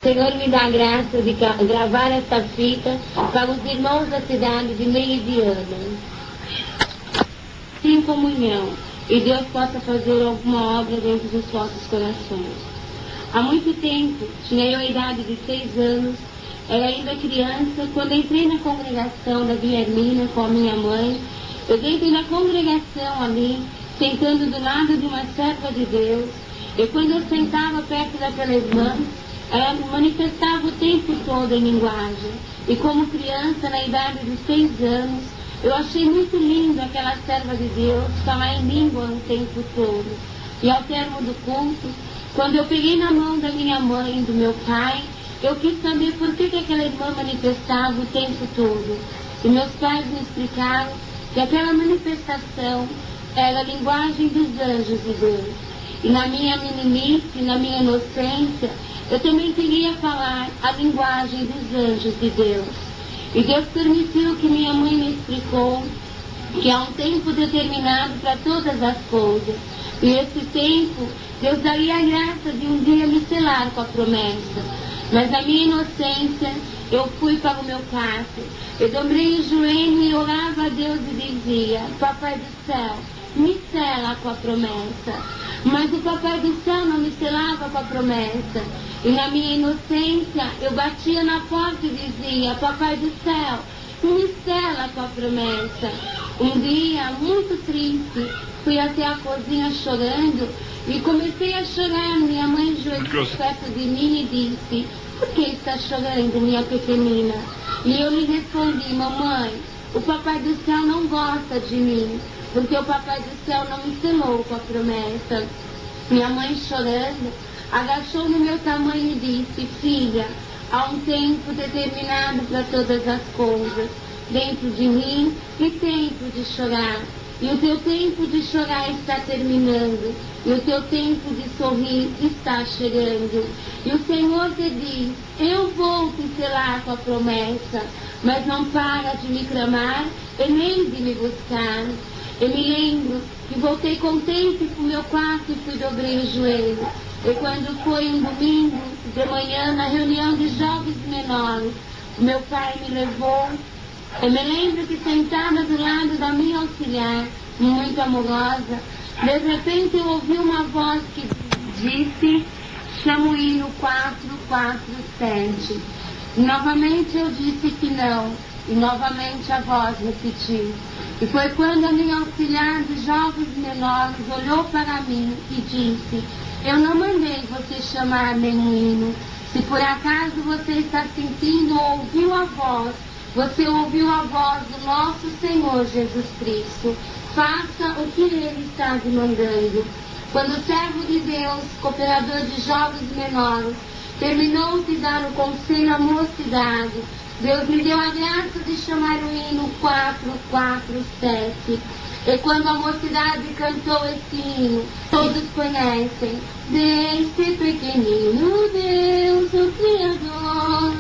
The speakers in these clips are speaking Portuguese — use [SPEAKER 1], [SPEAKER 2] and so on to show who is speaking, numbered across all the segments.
[SPEAKER 1] Senhor, me dá a graça de gravar esta fita para os irmãos da cidade de Meridiana. Sim, comunhão, e Deus possa fazer alguma obra dentro dos vossos corações. Há muito tempo, tinha eu a idade de 6 anos, era ainda criança, quando entrei na congregação da Guilhermina com a minha mãe. Eu entrei na congregação ali, sentando do lado de uma serva de Deus, e quando eu sentava perto daquela irmã, ela manifestava o tempo todo em linguagem. E como criança, na idade de 6 anos, eu achei muito lindo aquela serva de Deus falar em língua o tempo todo. E ao termo do culto, quando eu peguei na mão da minha mãe e do meu pai, eu quis saber por que aquela irmã manifestava o tempo todo. E meus pais me explicaram que aquela manifestação era a linguagem dos anjos de Deus. E na minha meninice, na minha inocência, eu também queria falar a linguagem dos anjos de Deus. E Deus permitiu que minha mãe me explicou que há um tempo determinado para todas as coisas. E esse tempo, Deus daria a graça de um dia me selar com a promessa. Mas na minha inocência, eu fui para o meu quarto. Eu dobrei o joelho e orava a Deus e dizia: Papai do céu, me sela com a promessa. Mas o Papai do céu não me selava com a promessa. E na minha inocência, eu batia na porta e dizia: Papai do céu, me sela com a promessa. Um dia, muito triste, fui até a cozinha chorando e comecei a chorar. Minha mãe ajoelhou perto de mim e disse: Por que está chorando, minha pequenina? E eu lhe respondi: Mamãe, o Papai do céu não gosta de mim, porque o Papai do céu não me selou com a promessa. Minha mãe, chorando, agachou no meu tamanho e disse: Filha, há um tempo determinado para todas as coisas dentro de mim e tempo de chorar. E o teu tempo de chorar está terminando, e o teu tempo de sorrir está chegando. E o Senhor te diz: eu vou te selar com a promessa, mas não para de me clamar e nem de me buscar. Eu me lembro que voltei contente para o meu quarto e fui dobrei o joelho. E quando foi um domingo de manhã, na reunião de jovens menores, meu pai me levou. Eu me lembro que sentada do lado da minha auxiliar, muito amorosa, de repente eu ouvi uma voz que disse: chama o hino 447. E novamente eu disse que não, e novamente a voz repetiu. E foi quando a minha auxiliar de jovens menores olhou para mim e disse: eu não mandei você chamar nenhum hino. Se por acaso você está sentindo ou ouviu a voz, você ouviu a voz do nosso Senhor Jesus Cristo. Faça o que Ele está demandando. Quando o servo de Deus, cooperador de jovens menores, terminou de dar o conselho à mocidade, Deus me deu a graça de chamar o hino 447. E quando a mocidade cantou esse hino, todos conhecem: desse pequenino Deus, o Criador,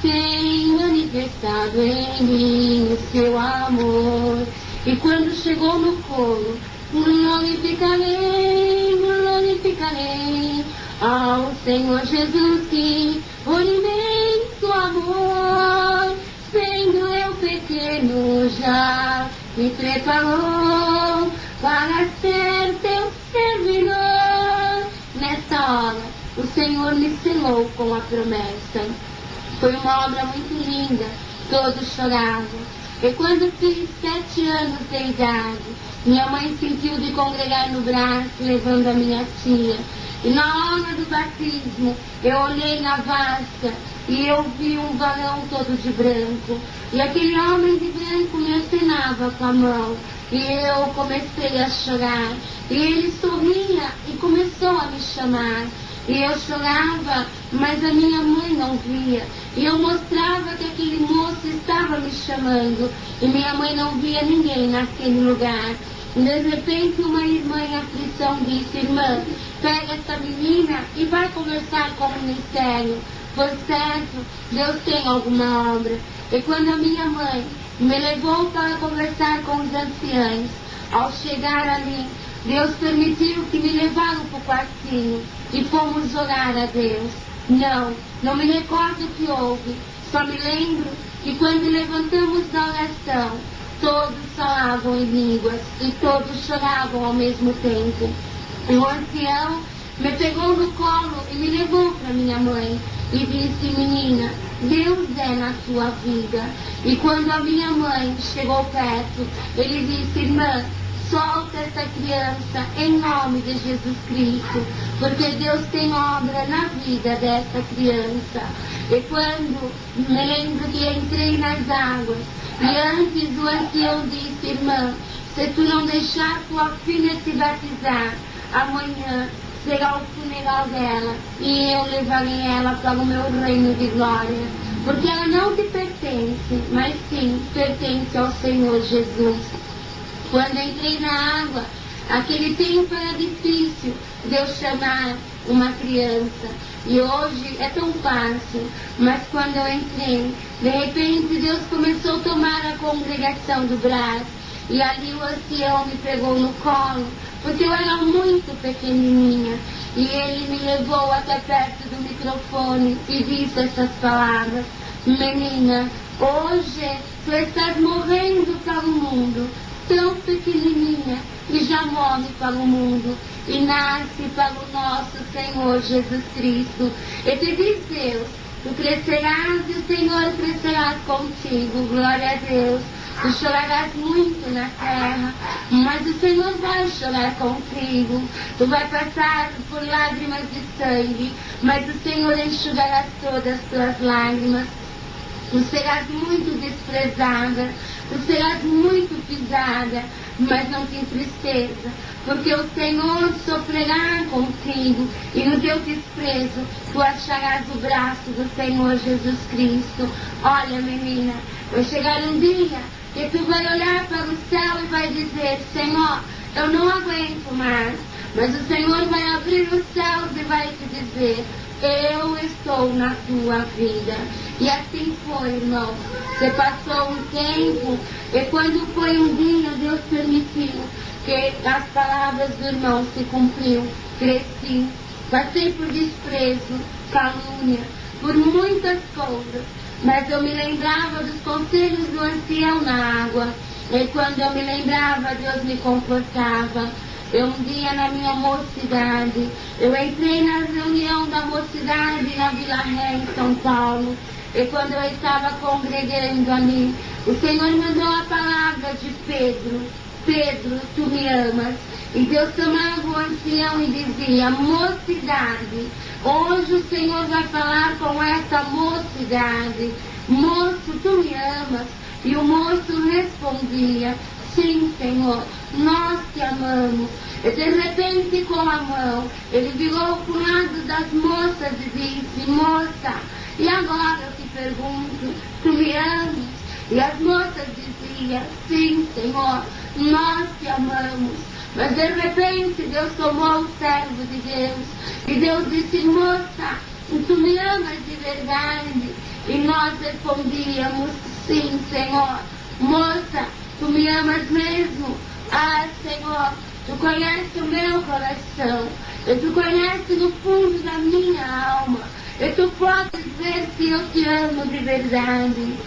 [SPEAKER 1] tem manifestado em mim o seu amor. E quando chegou no coro: glorificarei ao Senhor Jesus, que por imenso amor, sendo eu pequeno, já me preparou para ser teu servidor. Nessa hora, o Senhor me selou com a promessa. Foi uma obra muito linda, todos choravam. E quando fiz 7 anos de idade, minha mãe sentiu de congregar no braço, levando a minha tia. E na hora do batismo, eu olhei na vasca e eu vi um varão todo de branco. E aquele homem de branco me acenava com a mão. E eu comecei a chorar. E ele sorria e começou a me chamar. E eu chorava, mas a minha mãe não via. E eu mostrava que aquele moço estava me chamando. E minha mãe não via ninguém naquele lugar. E de repente uma irmã em aflição disse: irmã, pega essa menina e vai conversar com o ministério. Por certo, Deus tem alguma obra. E quando a minha mãe me levou para conversar com os anciãos, ao chegar ali, Deus permitiu que me levaram para o quartinho e fomos orar a Deus. Não me recordo o que houve. Só me lembro que quando levantamos da oração, todos falavam em línguas e todos choravam ao mesmo tempo. O ancião me pegou no colo e me levou para minha mãe e disse: menina, Deus é na sua vida. E quando a minha mãe chegou perto, ele disse: irmã, solta essa criança em nome de Jesus Cristo, porque Deus tem obra na vida dessa criança. E quando me lembro que entrei nas águas, e antes o ancião disse: irmã, se tu não deixar tua filha se batizar, amanhã será o funeral dela e eu levarei ela para o meu reino de glória, porque ela não te pertence, mas sim pertence ao Senhor Jesus. Quando entrei na água, aquele tempo era difícil de eu chamar uma criança, e hoje é tão fácil, mas quando eu entrei, de repente Deus começou a tomar a congregação do braço, e ali o ancião me pegou no colo, porque eu era muito pequenininha, e ele me levou até perto do microfone e disse essas palavras: menina, hoje tu estás morrendo para o mundo, tão pequenininha, e já morre para o mundo, e nasce para o nosso Senhor Jesus Cristo. E te diz Deus: tu crescerás e o Senhor crescerá contigo, glória a Deus. Tu chorarás muito na terra, mas o Senhor vai chorar contigo. Tu vai passar por lágrimas de sangue, mas o Senhor enxugará todas as tuas lágrimas. Tu serás muito desprezada, tu serás muito pisada, mas não te entristeça, porque o Senhor sofrerá contigo, e no teu desprezo tu acharás o braço do Senhor Jesus Cristo. Olha, menina, vai chegar um dia que tu vai olhar para o céu e vai dizer: Senhor, eu não aguento mais. Mas o Senhor vai abrir os céus e vai te dizer: eu estou na tua vida. E assim foi, irmão. Você passou um tempo, e quando foi um dia, Deus permitiu que as palavras do irmão se cumpriu. Cresci, passei por desprezo, calúnia, por muitas coisas, mas eu me lembrava dos conselhos do ancião na água, e quando eu me lembrava, Deus me confortava. Eu um dia, na minha mocidade, eu entrei na reunião da mocidade na Vila Ré, em São Paulo, e quando eu estava congregando ali, o Senhor mandou a palavra de Pedro: Pedro, tu me amas. E Deus chamava o ancião e dizia: mocidade, hoje o Senhor vai falar com essa mocidade: moço, tu me amas? E o moço respondia: sim, Senhor, nós te amamos. E de repente, com a mão, ele virou para o lado das moças e disse: moça, e agora eu te pergunto, tu me amas? E as moças diziam: sim, Senhor, nós te amamos. Mas de repente Deus tomou o servo de Deus, e Deus disse: moça, tu me amas de verdade? E nós respondíamos: sim, Senhor. Moça, tu me amas mesmo? Ah, Senhor, tu conheces o meu coração, e tu conheces no fundo da minha alma, e tu podes ver se eu te amo de verdade.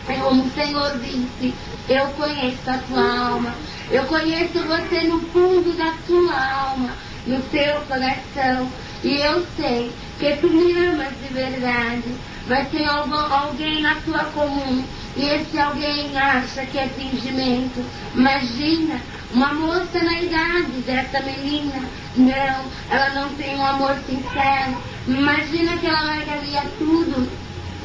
[SPEAKER 1] E o Senhor disse: eu conheço a tua alma, eu conheço você no fundo da tua alma, no teu coração, e eu sei que tu me amas de verdade. Mas tem alguém na tua comum, e esse alguém acha que é fingimento. Imagina, uma moça na idade dessa menina, não, ela não tem um amor sincero. Imagina que ela largaria tudo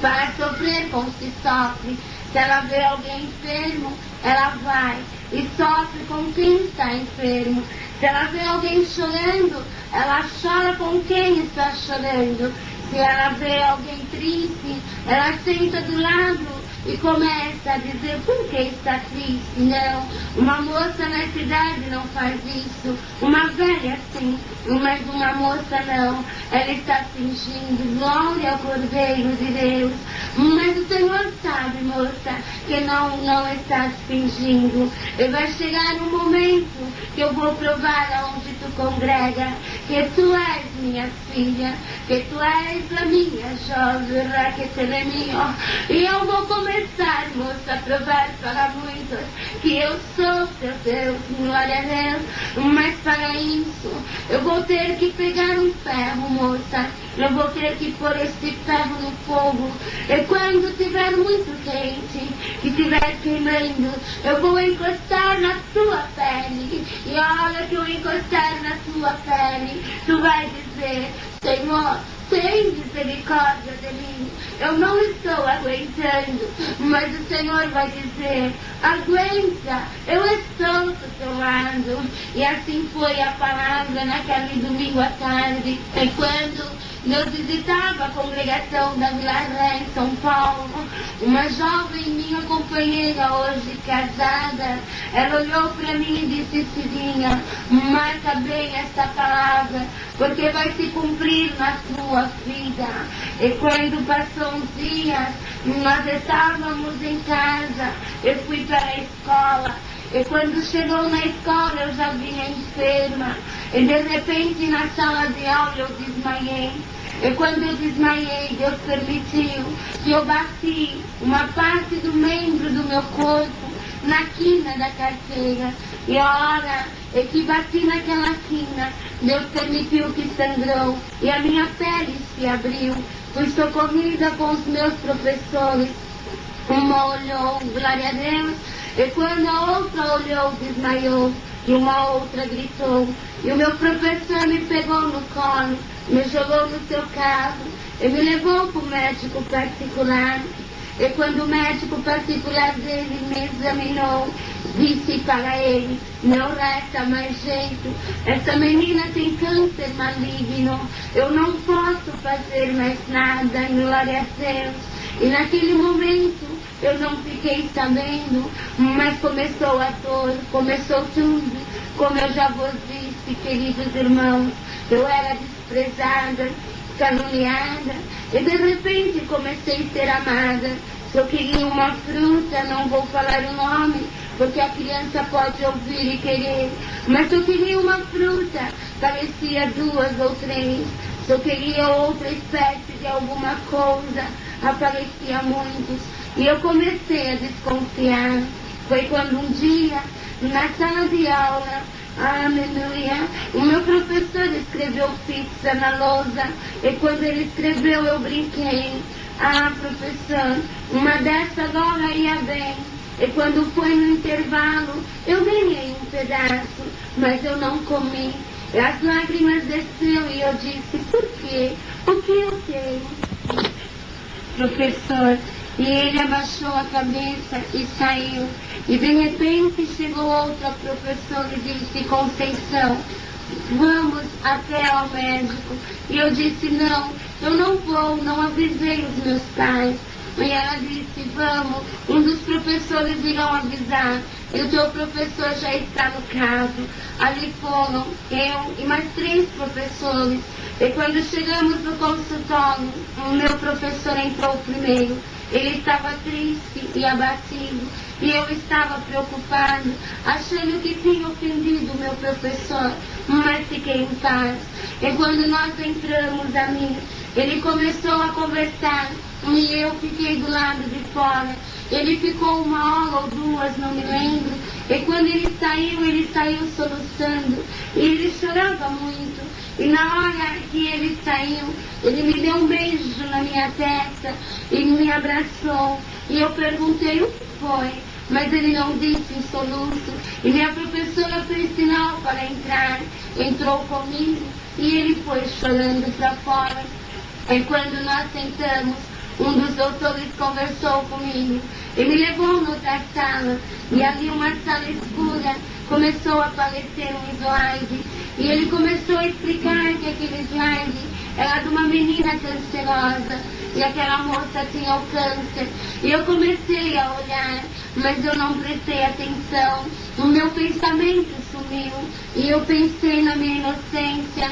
[SPEAKER 1] para sofrer como se sofre. Se ela vê alguém enfermo, ela vai e sofre com quem está enfermo. Se ela vê alguém chorando, ela chora com quem está chorando. Se ela vê alguém triste, ela senta do lado e começa a dizer: por que está triste? Não, uma moça nessa idade não faz isso. Uma velha sim, mas uma moça não. Ela está fingindo. Glória ao Cordeiro de Deus. Mas o Senhor sabe, moça, que não estás fingindo. E vai chegar um momento que eu vou provar aonde Cristo congrega, que tu és minha filha, que tu és a minha jovem, que tu é minha. E eu vou começar, moça, a provar para muitos que eu sou teu Deus, glória a Deus. Mas para isso eu vou ter que pegar um ferro, moça, eu vou ter que pôr este ferro no fogo. E quando estiver muito quente, que estiver queimando, eu vou encostar na tua pele. E a hora que eu encostar na tua pele, tu vai dizer: Senhor, tem misericórdia de mim, eu não estou aguentando. Mas o Senhor vai dizer: aguenta, eu estou do teu lado. E assim foi a palavra naquele domingo à tarde. E quando eu visitava a congregação da Vila Ré em São Paulo, uma jovem, minha companheira hoje casada, ela olhou para mim e disse: Cirinha, marca bem esta palavra, porque vai se cumprir na tua vida. E quando passou uns dias, nós estávamos em casa, eu fui para a escola. E quando chegou na escola eu já vinha enferma. E de repente na sala de aula eu desmaiei. E quando eu desmaiei, Deus permitiu que eu bati uma parte do membro do meu corpo na quina da carteira. E a hora que bati naquela quina, Deus permitiu que sangrou. E a minha pele se abriu. Fui socorrida com os meus professores. Uma olhou, glória a Deus. E quando a outra olhou, desmaiou. E uma outra gritou. E o meu professor me pegou no colo, me jogou no seu carro e me levou para o médico particular. E quando o médico particular dele me examinou, disse para ele: não resta mais jeito, essa menina tem câncer maligno, eu não posso fazer mais nada, glória a Deus. E naquele momento eu não fiquei sabendo, mas começou a dor, começou tudo. Como eu já vos disse, queridos irmãos, eu era desprezada, caluniada, e de repente comecei a ser amada. Se eu queria uma fruta, não vou falar o nome, porque a criança pode ouvir e querer, mas se eu queria uma fruta, parecia 2 ou 3. Se eu queria outra espécie de alguma coisa, aparecia muitos. E eu comecei a desconfiar. Foi quando um dia, na sala de aula, aleluia, o meu professor escreveu pizza na lousa. E quando ele escreveu, eu brinquei: professor, uma dessa agora ia bem. E quando foi no intervalo, eu ganhei um pedaço, mas eu não comi. E as lágrimas desceram e eu disse: por quê? O que eu tenho? Professor, e ele abaixou a cabeça e saiu. E de repente chegou outra professora e disse: Conceição, vamos até ao médico. E eu disse: não, eu não vou, não avisei os meus pais. E ela disse: vamos, um dos professores irão avisar. E o teu professor já está no caso. Ali foram eu e mais 3 professores. E quando chegamos no consultório, o meu professor entrou primeiro. Ele estava triste e abatido, e eu estava preocupado, achando que tinha ofendido o meu professor, mas fiquei em paz. E quando nós entramos, amigos, ele começou a conversar, e eu fiquei do lado de fora. Ele ficou 1 hora ou 2, não me lembro, e quando ele saiu soluçando, e ele chorava muito. E na hora que ele saiu, ele me deu um beijo na minha testa e me abraçou. E eu perguntei o que foi, mas ele não disse em soluço. E minha professora fez sinal para entrar, entrou comigo e ele foi chorando para fora. E quando nós sentamos, um dos doutores conversou comigo e me levou noutra sala. E ali, uma sala escura, começou a aparecer um slide. E ele começou a explicar que aquele slide era de uma menina cancerosa. E aquela moça tinha o câncer. E eu comecei a olhar, mas eu não prestei atenção. O meu pensamento sumiu. E eu pensei na minha inocência: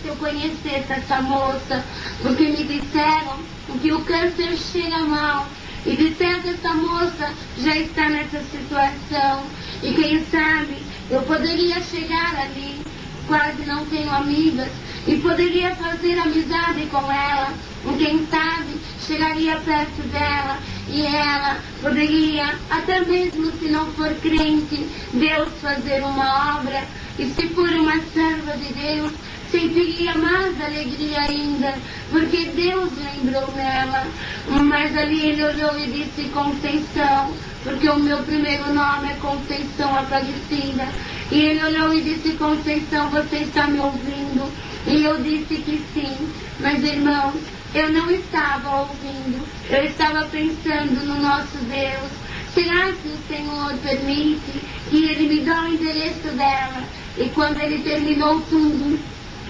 [SPEAKER 1] se eu conhecesse essa moça, porque me disseram que o câncer cheira mal. E disseram que essa moça já está nessa situação. E quem sabe eu poderia chegar ali quase não tenho amigas e poderia fazer amizade com ela. Quem sabe chegaria perto dela e ela poderia, até mesmo se não for crente, Deus fazer uma obra. E se for uma serva de Deus, sentiria mais alegria ainda, porque Deus lembrou nela. Mas ali ele olhou e disse: Conceição, porque o meu primeiro nome é Conceição Aparecida. E ele olhou e disse: Conceição, você está me ouvindo? E eu disse que sim. Mas, irmãos, eu não estava ouvindo, eu estava pensando no nosso Deus. Será que o Senhor permite que ele me dê o endereço dela? E quando ele terminou tudo,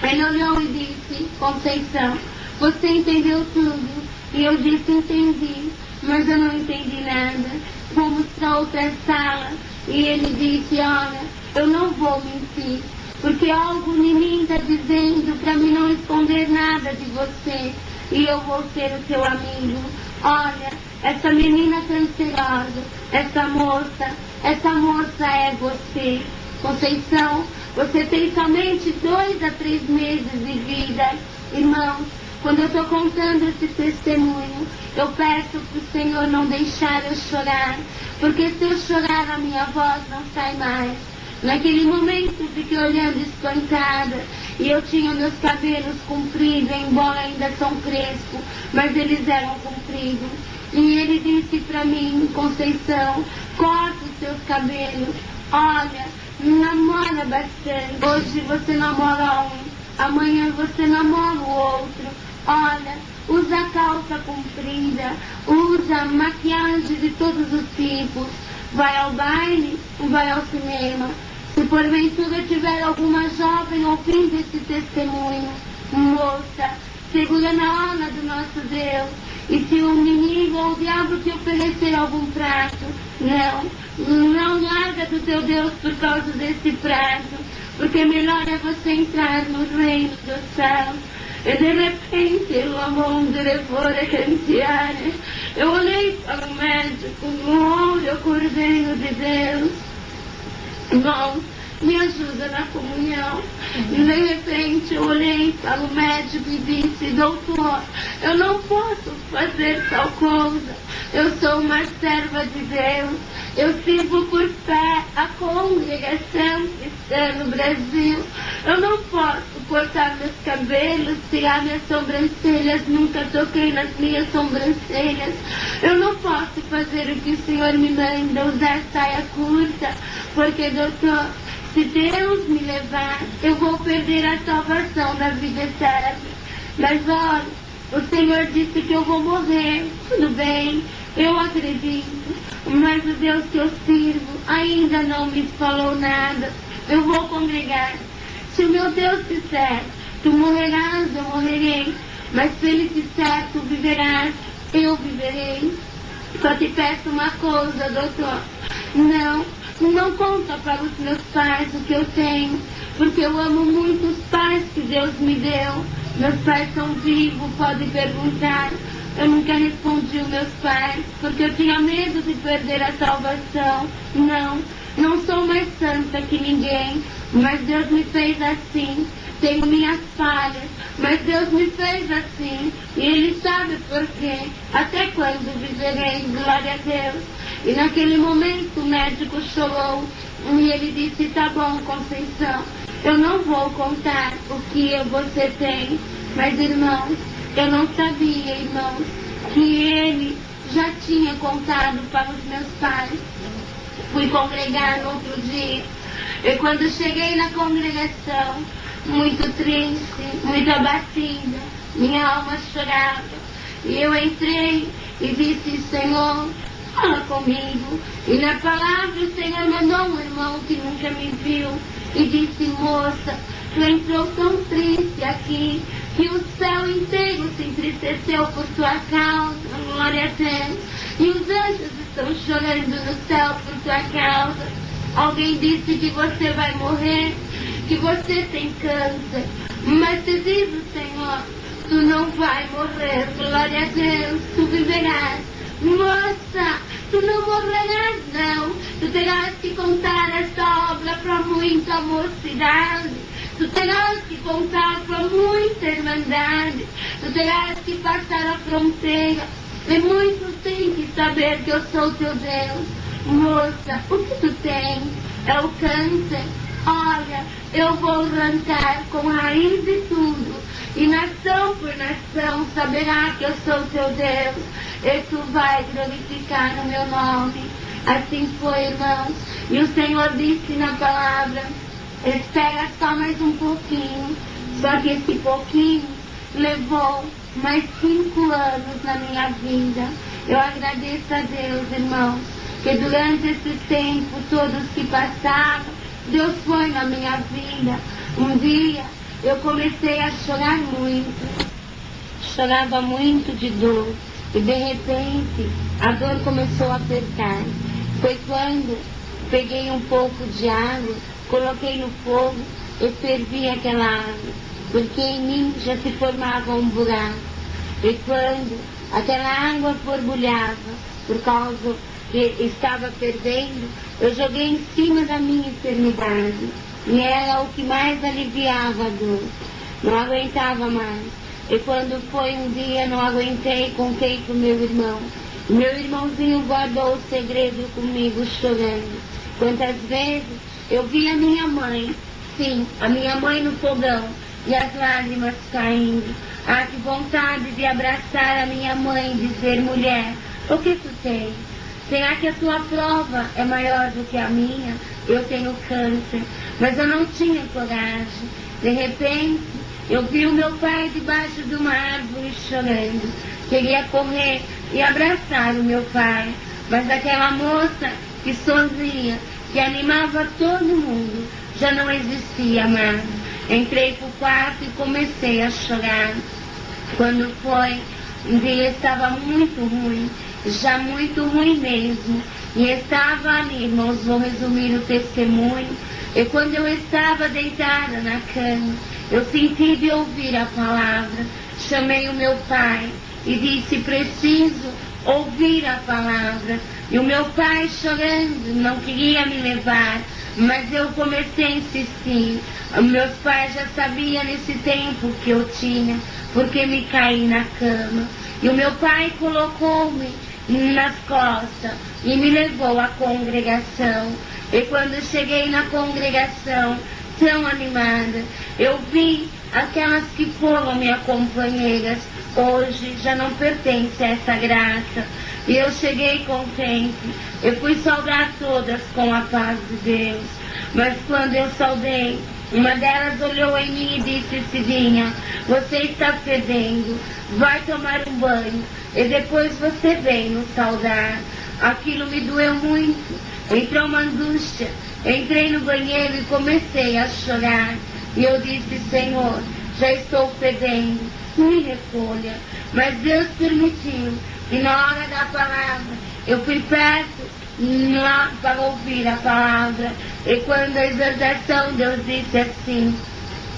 [SPEAKER 1] ele olhou e disse: Conceição, você entendeu tudo? E eu disse: entendi, mas eu não entendi nada. Fomos para outra sala e ele disse: olha, eu não vou mentir, porque algo em mim está dizendo para mim não esconder nada de você, e eu vou ser o seu amigo. Olha, essa menina cancerosa, essa moça é você. Conceição, você tem somente 2 a 3 meses de vida. Irmãos, quando eu estou contando esse testemunho, eu peço para o Senhor não deixar eu chorar, porque se eu chorar a minha voz não sai mais. Naquele momento fiquei olhando espantada e eu tinha meus cabelos compridos, embora ainda são crespos, mas eles eram compridos. E ele disse para mim: Conceição, corta os seus cabelos, olha, namora bastante. Hoje você namora um, amanhã você namora o outro. Olha, usa calça comprida, usa maquiagem de todos os tipos. Vai ao baile, vai ao cinema. Se porventura tiver alguma jovem ouvindo esse testemunho, moça, segura na honra do nosso Deus. E se o inimigo ou o diabo te oferecer algum prato, não larga do teu Deus por causa desse prato, porque melhor é você entrar no reino dos céus. E de repente, o amor de levore cantiare. Eu olhei para o médico, no olho Cordeiro de Deus. Irmãos, me ajuda na comunhão. E de repente eu olhei para o médico e disse: doutor, eu não posso fazer tal coisa. Eu sou uma serva de Deus. Eu sirvo por fé a congregação cristã no Brasil. Eu não posso cortar meus cabelos, tirar minhas sobrancelhas. Nunca toquei nas minhas sobrancelhas. Eu não posso fazer o que o Senhor me manda, usar saia curta, porque, doutor, se Deus me levar, eu vou perder a salvação da vida eterna. Mas olha, o Senhor disse que eu vou morrer. Tudo bem, eu acredito, mas o Deus que eu sirvo ainda não me falou nada. Eu vou congregar. Se o meu Deus disser: tu morrerás, eu morrerei. Mas se Ele disser: tu viverás, eu viverei. Só te peço uma coisa, doutor. Não conta para os meus pais o que eu tenho, porque eu amo muito os pais que Deus me deu. Meus pais são vivos, pode perguntar. Eu nunca respondi aos meus pais, porque eu tinha medo de perder a salvação. Não sou mais santa que ninguém, mas Deus me fez assim. Tenho minhas falhas, mas Deus me fez assim, e Ele sabe por quê. Até quando viverei? Glória a Deus. E naquele momento o médico chorou, e ele disse: tá bom, Conceição, eu não vou contar o que você tem. Mas, irmãos, eu não sabia, irmãos, que ele já tinha contado para os meus pais. Fui congregar no outro dia, e quando cheguei na congregação, muito triste, muito abatida, minha alma chorava, e eu entrei e disse: Senhor, fala comigo. E na palavra o Senhor mandou um irmão que nunca me viu e disse: moça, tu entrou tão triste aqui que o céu inteiro se entristeceu por tua causa. Glória a Deus. E os anjos estão chorando no céu por tua causa. Alguém disse que você vai morrer, que você tem câncer, mas te diz o Senhor: tu não vai morrer. Glória a Deus, tu viverás. Moça, tu não morrerás não. Tu terás que contar esta obra para muita mocidade. Tu terás que contar com muita irmandade, tu terás que passar a fronteira, e muitos têm que saber que eu sou teu Deus. Moça, o que tu tens é o câncer. Olha, eu vou arrancar com raiz e tudo, e nação por nação saberá que eu sou teu Deus, e tu vai glorificar no meu nome. Assim foi, irmãos, e o Senhor disse na palavra: espera só mais um pouquinho. Só que esse pouquinho levou mais 5 anos na minha vida. Eu agradeço a Deus, irmãos, que durante esse tempo todos que passaram, Deus foi na minha vida. Um dia eu comecei a chorar muito, chorava muito de dor, e de repente a dor começou a apertar. Foi quando peguei um pouco de água, coloquei no fogo e fervi aquela água, porque em mim já se formava um buraco. E quando aquela água borbulhava, por causa que estava fervendo, eu joguei em cima da minha enfermidade, e era o que mais aliviava a dor. Não aguentava mais. E quando foi um dia, não aguentei, contei para o meu irmão. O meu irmãozinho guardou o segredo comigo, chorando. Quantas vezes eu vi a minha mãe, sim, a minha mãe no fogão, e as lágrimas caindo. Ah, que vontade de abraçar a minha mãe e dizer: mulher, o que tu tens? Será que a tua prova é maior do que a minha? Eu tenho câncer, mas eu não tinha coragem. De repente, eu vi o meu pai debaixo de uma árvore chorando. Queria correr e abraçar o meu pai, mas aquela moça que sorria, que animava todo mundo, já não existia mais. Entrei para o quarto e comecei a chorar. Quando foi, um dia estava muito ruim, já muito ruim mesmo, e estava ali, irmãos, vou resumir o testemunho. E quando eu estava deitada na cama, eu senti de ouvir a palavra. Chamei o meu pai e disse: preciso ouvir a palavra. E o meu pai, chorando, não queria me levar, mas eu comecei a insistir. Meus pais já sabiam nesse tempo que eu tinha, porque me caí na cama. E o meu pai colocou-me nas costas e me levou à congregação. E quando cheguei na congregação, tão animada, eu vi aquelas que foram minhas companheiras, hoje já não pertence a essa graça. E eu cheguei contente, eu fui saudar todas com a paz de Deus. Mas quando eu saudei, uma delas olhou em mim e disse: Cidinha, você está fedendo, vai tomar um banho e depois você vem nos saudar. Aquilo me doeu muito, entrou uma angústia. Entrei no banheiro e comecei a chorar. E eu disse: Senhor, já estou fedendo, me recolha. Mas Deus permitiu, e na hora da palavra, eu fui perto lá para ouvir a palavra. E quando a exortação, Deus disse assim: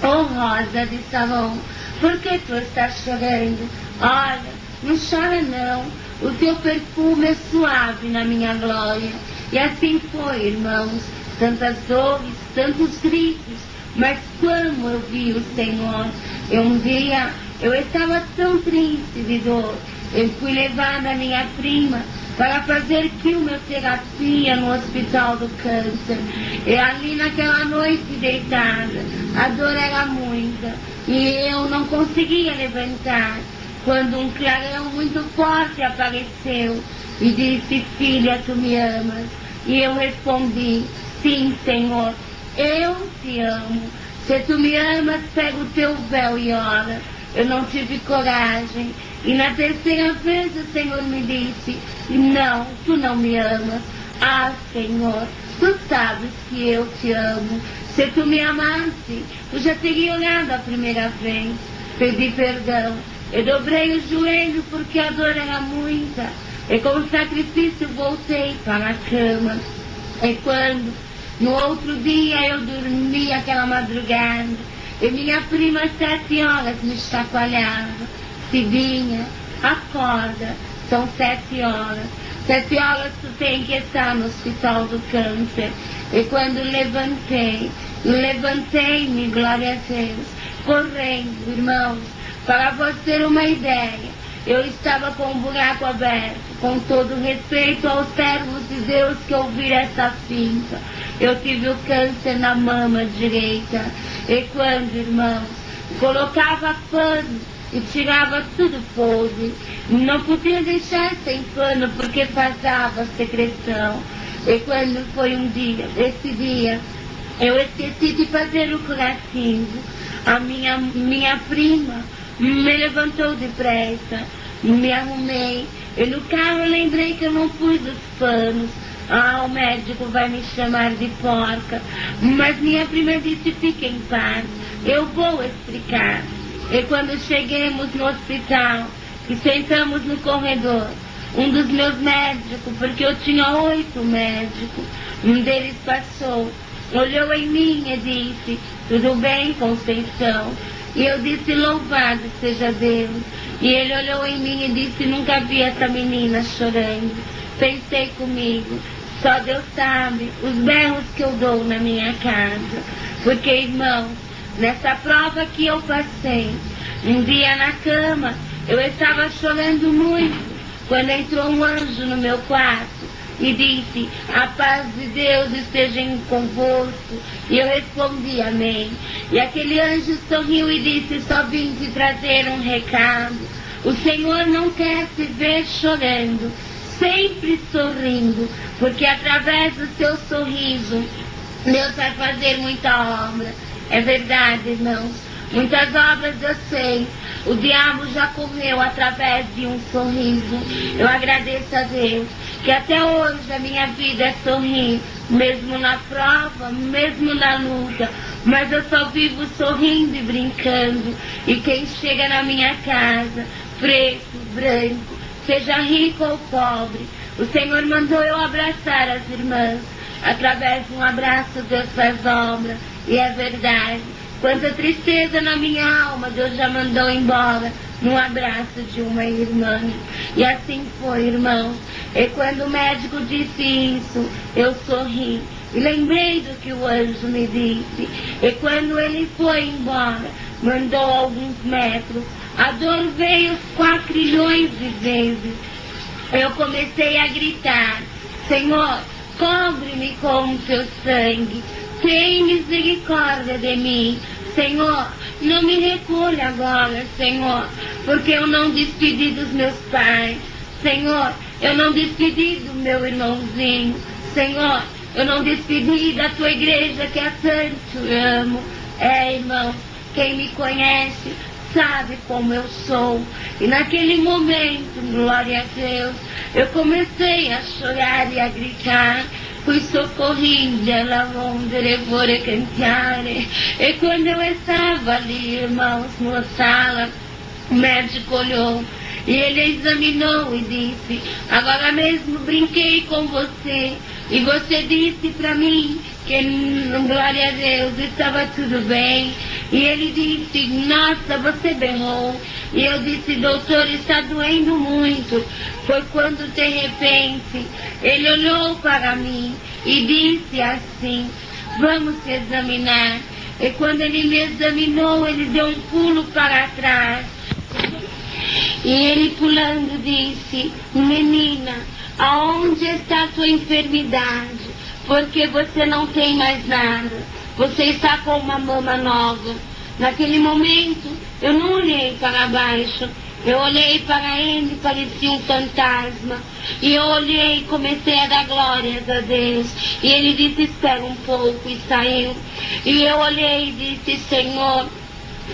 [SPEAKER 1] Ô Rosa de Salom, por que tu estás chorando? Olha, não chora não, o teu perfume é suave na minha glória. E assim foi, irmãos, tantas dores, tantos gritos, mas como eu vi o Senhor. E um dia eu estava tão triste de dor, eu fui levada a minha prima para fazer quimioterapia no hospital do câncer. E ali naquela noite deitada, a dor era muita e eu não conseguia levantar, quando um clarão muito forte apareceu e disse: filha, tu me amas? E eu respondi: sim, Senhor, eu te amo. Se tu me amas, pega o teu véu e ora. Eu não tive coragem. E na terceira vez o Senhor me disse: não, tu não me amas. Ah, Senhor, tu sabes que eu te amo. Se tu me amasse, tu já teria orado a primeira vez. Pedi perdão. Eu dobrei o joelho porque a dor era muita. E com o sacrifício voltei para a cama. E quando, no outro dia, eu dormi aquela madrugada, e minha prima às 7 horas me chacoalhava: Cidinha, acorda, São 7 horas. 7 horas tu tem que estar no hospital do câncer. E quando levantei-me, glória a Deus, correndo, irmãos, para você ter uma ideia, eu estava com um buraco aberto, com todo respeito aos servos de Deus que ouviram essa finta. Eu tive o câncer na mama direita, e quando, irmãos, colocava pano e tirava tudo podre, não podia deixar sem pano porque vazava secreção. E quando foi um dia, esse dia, eu esqueci de fazer o curativo. A minha prima me levantou depressa, me arrumei, e no carro eu lembrei que eu não pus os panos. O médico vai me chamar de porca, mas minha prima disse, fique em paz, eu vou explicar. E quando cheguemos no hospital e sentamos no corredor, um dos meus médicos, porque eu tinha 8 médicos, um deles passou, olhou em mim e disse, tudo bem, Conceição? E eu disse, louvado seja Deus. E ele olhou em mim e disse, nunca vi essa menina chorando. Pensei comigo, só Deus sabe os berros que eu dou na minha casa. Porque, irmãos, nessa prova que eu passei, um dia na cama, eu estava chorando muito, quando entrou um anjo no meu quarto e disse, a paz de Deus esteja convosco. E eu respondi, amém. E aquele anjo sorriu e disse, só vim te trazer um recado. O Senhor não quer se ver chorando, sempre sorrindo, porque através do seu sorriso, Deus vai fazer muita obra. É verdade, irmãos. Muitas obras eu sei, o diabo já correu através de um sorriso. Eu agradeço a Deus que até hoje a minha vida é sorrir, mesmo na prova, mesmo na luta, mas eu só vivo sorrindo e brincando. E quem chega na minha casa, preto, branco, seja rico ou pobre, o Senhor mandou eu abraçar as irmãs. Através de um abraço Deus faz obra, e é verdade. Quanta tristeza na minha alma, Deus já mandou embora num abraço de uma irmã. E assim foi, irmãos. E quando o médico disse isso, eu sorri. E lembrei do que o anjo me disse. E quando ele foi embora, mandou alguns metros, a dor veio 4 trilhões de vezes. Eu comecei a gritar, Senhor, cobre-me com o teu sangue. Tem misericórdia de mim, Senhor, não me recolha agora, Senhor, porque eu não despedi dos meus pais, Senhor, eu não despedi do meu irmãozinho, Senhor, eu não despedi da tua igreja que há tanto amo. Irmão, quem me conhece sabe como eu sou. E naquele momento, glória a Deus, eu comecei a chorar e a gritar. Fui socorrida, lavondere vorrei cantare. E quando eu estava ali, irmãos, na sala, o médico olhou e ele examinou e disse, agora mesmo brinquei com você e você disse para mim que, glória a Deus, estava tudo bem. E ele disse, nossa, você berrou. E eu disse, doutor, está doendo muito. Foi quando de repente ele olhou para mim e disse assim, vamos se examinar. E quando ele me examinou, ele deu um pulo para trás. E ele pulando disse, menina, aonde está a tua enfermidade? Porque você não tem mais nada. Você está com uma mama nova. Naquele momento, eu não olhei para baixo. Eu olhei para ele, parecia um fantasma. E eu olhei e comecei a dar glórias a Deus. E ele disse, espera um pouco, e saiu. E eu olhei e disse, Senhor,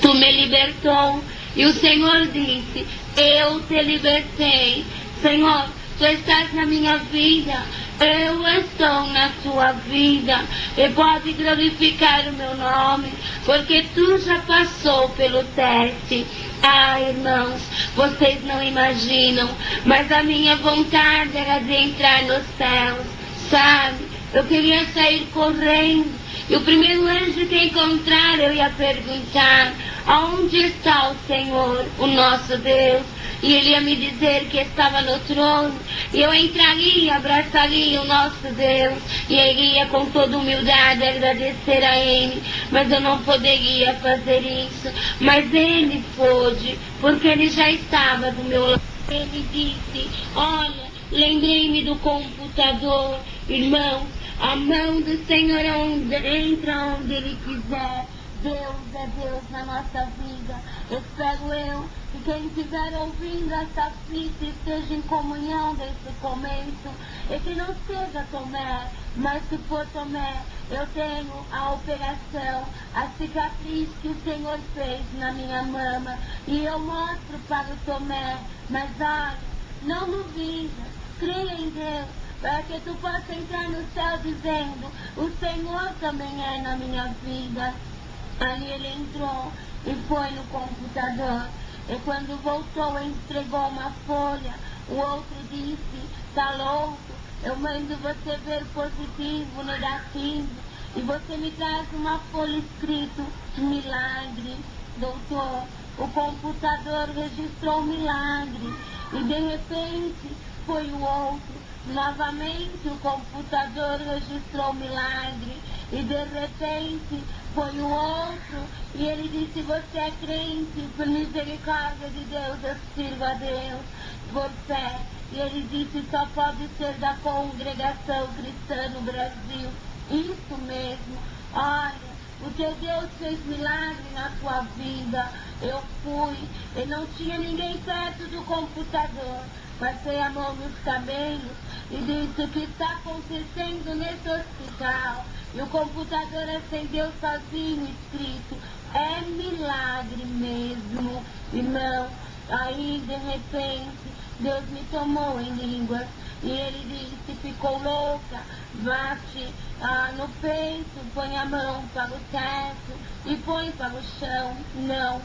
[SPEAKER 1] tu me libertou. E o Senhor disse, eu te libertei. Senhor, tu estás na minha vida, eu estou na tua vida, e pode glorificar o meu nome, porque tu já passou pelo teste. Irmãos, vocês não imaginam, mas a minha vontade era de entrar nos céus, sabe? Eu queria sair correndo. E o primeiro anjo que encontrar, eu ia perguntar: aonde está o Senhor, o nosso Deus? E ele ia me dizer que estava no trono. E eu entraria, abraçaria o nosso Deus. E iria com toda humildade agradecer a Ele. Mas eu não poderia fazer isso. Mas Ele pôde, porque Ele já estava do meu lado. Ele disse: olha, lembrei-me do computador. Irmãos, a mão do Senhor entra onde Ele quiser. Deus é Deus na nossa vida. Espero eu que quem estiver ouvindo essa fita esteja em comunhão desde o começo. E que não seja Tomé, mas se for Tomé, eu tenho a operação, a cicatriz que o Senhor fez na minha mama. E eu mostro para o Tomé. Mas olha, não duvida, creia em Deus, para que tu possa entrar no céu dizendo: o Senhor também é na minha vida. Aí ele entrou e foi no computador. E quando voltou, entregou uma folha. O outro disse: tá louco, eu mando você ver positivo, negativo. E você me traz uma folha escrito milagre. Doutor, o computador registrou o milagre. E de repente foi o outro. Novamente o computador registrou o milagre. E de repente foi o outro. E ele disse: você é crente? Por misericórdia de Deus, eu sirvo a Deus por fé. E ele disse: só pode ser da congregação cristã no Brasil. Isso mesmo. Olha, o teu Deus fez milagre na tua vida. Eu fui, e não tinha ninguém perto do computador. Passei a mão nos cabelos e disse: o que está acontecendo nesse hospital? E o computador acendeu sozinho, escrito: é milagre mesmo, irmão. Aí, de repente, Deus me tomou em línguas. E ele disse: ficou louca, bate no peito, põe a mão para o teto e põe para o chão. Não,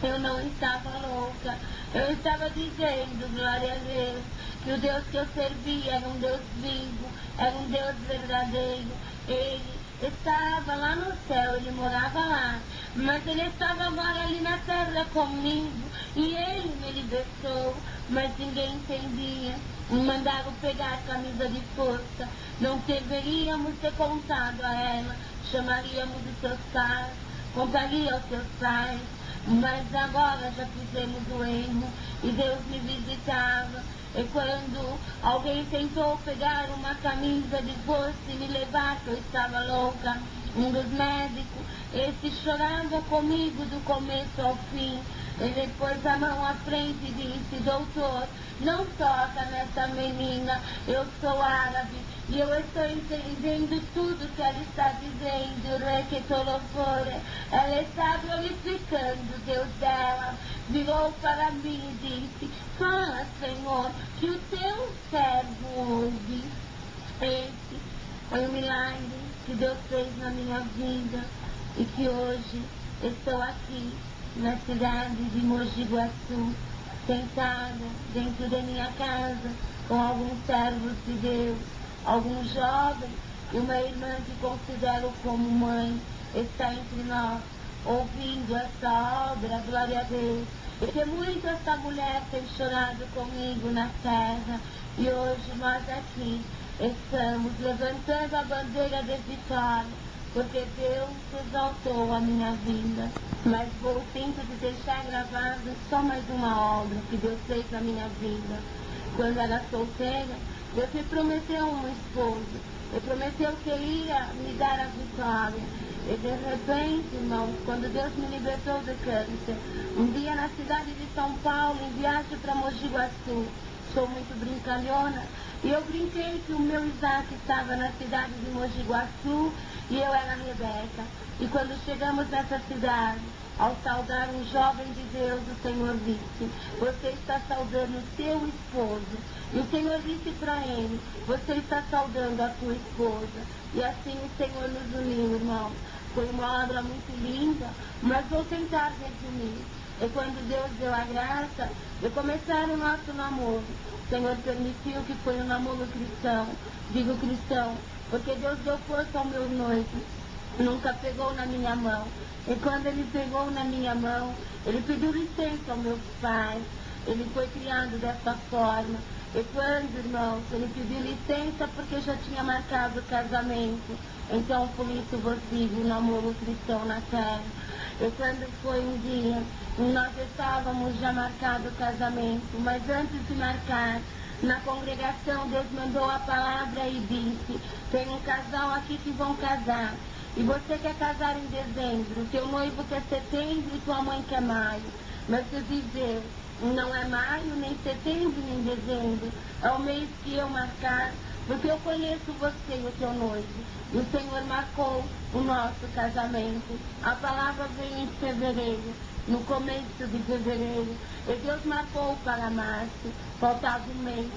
[SPEAKER 1] eu não estava louca. Eu estava dizendo, glória a Deus, que o Deus que eu servia era um Deus vivo, era um Deus verdadeiro. Ele estava lá no céu, ele morava lá, mas ele estava agora ali na terra comigo. E ele me libertou, mas ninguém entendia. Me mandaram pegar a camisa de força. Não deveríamos ter contado a ela. Chamaríamos os seus pais, contaria aos seus pais. Mas agora já fizemos o erro e Deus me visitava. E quando alguém tentou pegar uma camisa de força e me levar, que eu estava louca, um dos médicos, esse chorava comigo do começo ao fim. Ele pôs a mão à frente e disse: doutor, não toca nessa menina, eu sou árabe e eu estou entendendo tudo que ela está dizendo, requetolofore. Ela está glorificando Deus dela. Virou para mim e disse: fala, Senhor, que o teu servo ouve. Esse foi o milagre que Deus fez na minha vida e que hoje estou aqui na cidade de Mogi Guaçu, sentada dentro da minha casa com alguns servos de Deus, alguns jovens e uma irmã que considero como mãe está entre nós, ouvindo essa obra, glória a Deus. Porque muito essa mulher tem chorado comigo na terra e hoje nós aqui estamos levantando a bandeira de vitória, porque Deus exaltou a minha vida. Mas vou sinto de deixar gravado só mais uma obra que Deus fez na minha vida. Quando era solteira, Deus me prometeu um esposo. Ele prometeu que Ele ia me dar a vitória. E de repente, irmãos, quando Deus me libertou do câncer, um dia na cidade de São Paulo, em viagem para Mogi Guaçu, sou muito brincalhona, e eu brinquei que o meu Isaac estava na cidade de Mogi Guaçu e eu era a Rebeca. E quando chegamos nessa cidade, ao saudar um jovem de Deus, o Senhor disse: você está saudando o teu esposo. E o Senhor disse para ele: você está saudando a tua esposa. E assim o Senhor nos uniu, irmão. Foi uma obra muito linda, mas vou tentar resumir. E quando Deus deu a graça de começar o nosso namoro, o Senhor permitiu que foi um namoro cristão. Digo cristão, porque Deus deu força ao meu noivo, nunca pegou na minha mão. E quando ele pegou na minha mão, ele pediu licença ao meu pai. Ele foi criado dessa forma. E quando, irmãos, ele pediu licença porque já tinha marcado o casamento. Então, por isso, você o namoro cristão na terra. E quando foi um dia, nós estávamos já marcado o casamento, mas antes de marcar, na congregação, Deus mandou a palavra e disse: tem um casal aqui que vão casar. E você quer casar em dezembro, teu noivo quer setembro e tua mãe quer maio. Mas eu dizer, não é maio, nem setembro, nem dezembro. É o mês que eu marcar, porque eu conheço você e o teu noivo. E o Senhor marcou o nosso casamento. A palavra veio em fevereiro, no começo de fevereiro. E Deus marcou para março, faltava um mês.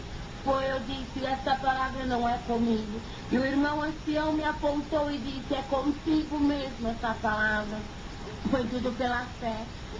[SPEAKER 1] Eu disse, essa palavra não é comigo. E o irmão ancião me apontou e disse, é contigo mesmo essa palavra. Foi tudo pela fé.